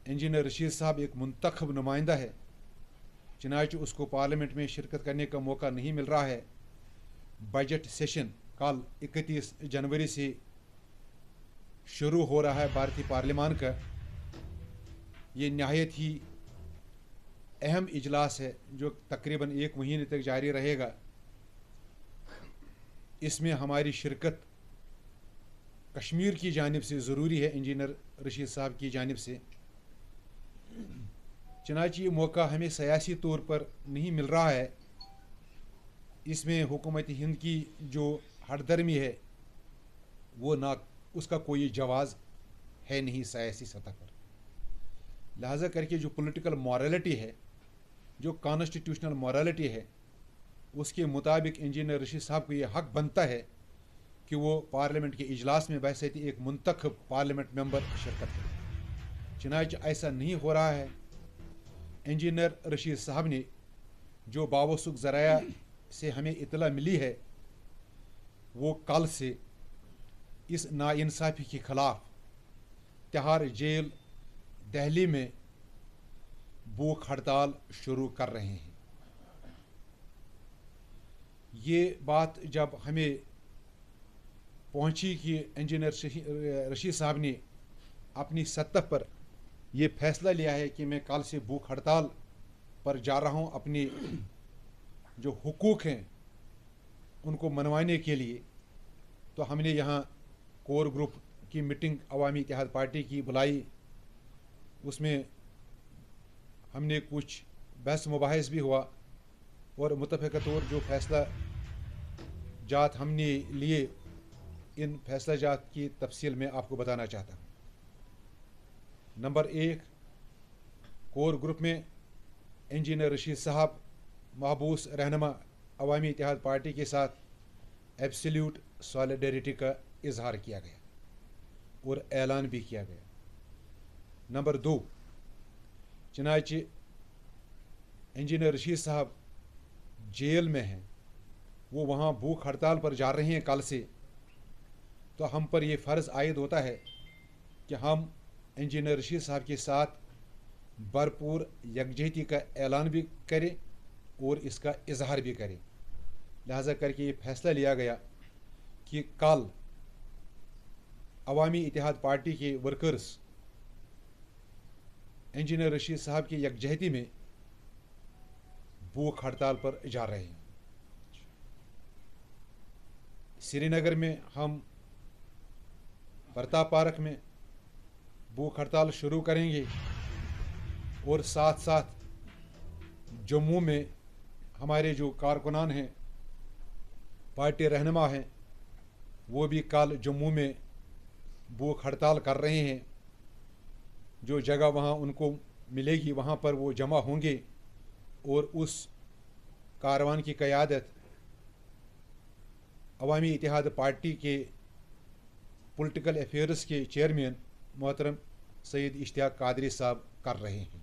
Engineer Rashid साहब एक मुंतखब नुमाइंदा है, चनाच उसको पार्लियामेंट में शिरकत करने का मौका नहीं मिल रहा है। बजट सेशन कल 31 जनवरी से शुरू हो रहा है भारतीय पार्लियामान का। ये नहायत ही अहम इजलास है जो तकरीबन 1 महीने तक जारी रहेगा। इसमें हमारी शिरकत कश्मीर की जानिब से ज़रूरी है, इंजीनियर रशीद साहब की जानिब से। चनाच ये मौका हमें सियासी तौर पर नहीं मिल रहा है। इसमें हुकूमत हिंद की जो हरदर्मी है वो ना उसका कोई जवाज़ है नहीं सियासी सतह पर। लिहाजा करके जो पॉलिटिकल मॉरलिटी है, जो कॉन्स्टिट्यूशनल मॉरलिटी है, उसके मुताबिक इंजीनियर रशीद साहब को ये हक बनता है कि वो पार्लियामेंट के इजलास में बहसीत एक मुंतखब पार्लियामेंट मेंबर शिरकत करें। चनाच ऐसा नहीं हो रहा है। इंजीनियर रशीद साहब ने जो बावसूख ज़राया से हमें इतला मिली है, वो कल से इस नाइंसाफ़ी के ख़िलाफ़ तिहाड़ जेल दिल्ली में भूख हड़ताल शुरू कर रहे हैं। ये बात जब हमें पहुंची कि इंजीनियर रशीद साहब ने अपनी सतह पर यह फैसला लिया है कि मैं कल से भूख हड़ताल पर जा रहा हूं अपनी जो हुकूक हैं उनको मनवाने के लिए, तो हमने यहाँ कोर ग्रुप की मीटिंग अवामी इत्तेहाद पार्टी की बुलाई। उसमें हमने कुछ बहस मुबाहिस भी हुआ और मुतफ़िक़ा तौर जो फैसला जात हमने लिए, इन फैसला जात की तफसील में आपको बताना चाहता हूँ। नंबर 1, कोर ग्रुप में इंजीनियर रशीद साहब महबूस रहनुमा अवामी इत्तेहाद पार्टी के साथ एब्सोल्यूट सॉलिडरिटी का इजहार किया गया और ऐलान भी किया गया। नंबर 2, चनाचे इंजीनियर रशीद साहब जेल में हैं, वो वहाँ भूख हड़ताल पर जा रहे हैं कल से, तो हम पर यह फ़र्ज़ आयद होता है कि हम इंजीनियर रशीद साहब के साथ भरपूर यकजहती का ऐलान भी करें और इसका इजहार भी करें। लिहाजा करके ये फैसला लिया गया कि कल अवामी इत्तेहाद पार्टी के वर्कर्स इंजीनियर रशीद साहब की यकजहती में भूख हड़ताल पर जा रहे हैं। श्रीनगर में हम प्रताप पार्क में भूख हड़ताल शुरू करेंगे और साथ साथ जम्मू में हमारे जो कारकुनान हैं, पार्टी रहनुमा हैं, वो भी कल जम्मू में भूख हड़ताल कर रहे हैं। जो जगह वहाँ उनको मिलेगी वहाँ पर वो जमा होंगे और उस कारवान की क़यादत अवामी इत्तेहाद पार्टी के पॉलिटिकल अफेयर्स के चेयरमैन मोहतरम सैयद इश्तियाक कादरी साहब कर रहे हैं।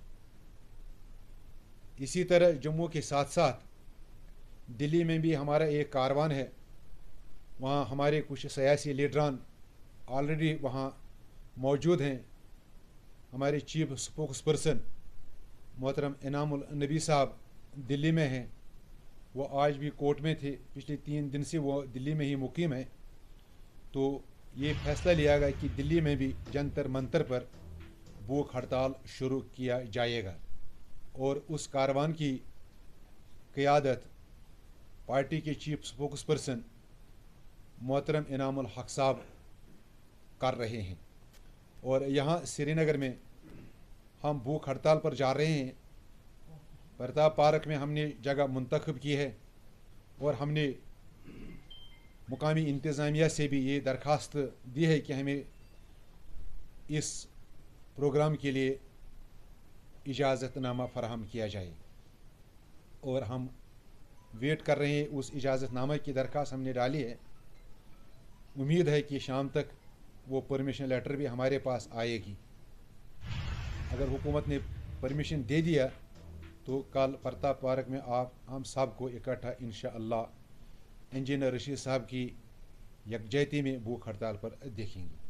इसी तरह जम्मू के साथ साथ दिल्ली में भी हमारा एक कारवान है। वहाँ हमारे कुछ सियासी लीडरान ऑलरेडी वहाँ मौजूद हैं। हमारे चीफ स्पोक्स पर्सन मोहतरम इनामुल नबी साहब दिल्ली में हैं। वो आज भी कोर्ट में थे, पिछले 3 दिन से वो दिल्ली में ही मुकीम है। तो ये फैसला लिया गया कि दिल्ली में भी जंतर मंतर पर भूख हड़ताल शुरू किया जाएगा और उस कारवान की क़यादत पार्टी के चीफ स्पोक्स पर्सन मोहतरम इनामुल हक साहब कर रहे हैं। और यहाँ श्रीनगर में हम भूख हड़ताल पर जा रहे हैं। प्रताप पार्क में हमने जगह मुंतखब की है और हमने मुकामी इंतज़ामिया से भी ये दरख्वास्त दी है कि हमें इस प्रोग्राम के लिए इजाज़तनामा फ़राहम किया जाए और हम वेट कर रहे हैं। उस इजाज़तनामा की दरख्वास्त हमने डाली है। उम्मीद है कि शाम तक वो परमिशन लेटर भी हमारे पास आएगी। अगर हुकूमत ने परमिशन दे दिया तो कल प्रताप पार्क में आप हम सब को इकट्ठा इंशाअल्लाह इंजीनियर रशीद साहब की यकजहती में भूख हड़ताल पर देखेंगे।